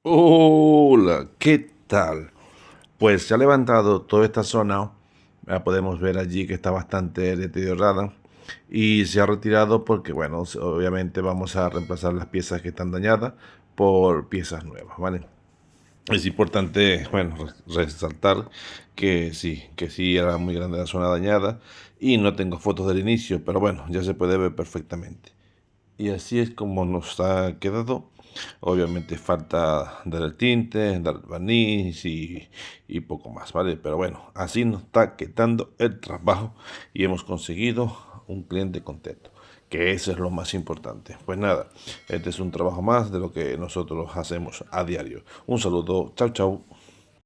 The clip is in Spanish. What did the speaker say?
Hola, ¿qué tal? Pues se ha levantado toda esta zona, podemos ver allí que está bastante deteriorada y se ha retirado porque, bueno, obviamente vamos a reemplazar las piezas que están dañadas por piezas nuevas, ¿vale? Es importante, bueno, resaltar que sí era muy grande la zona dañada y no tengo fotos del inicio, pero bueno, ya se puede ver perfectamente. Y así es como nos ha quedado. Obviamente falta dar el tinte, dar el barniz y poco más, ¿vale? Pero bueno, así nos está quedando el trabajo y hemos conseguido un cliente contento, que eso es lo más importante. Pues nada, este es un trabajo más de lo que nosotros hacemos a diario. Un saludo, chao, chao.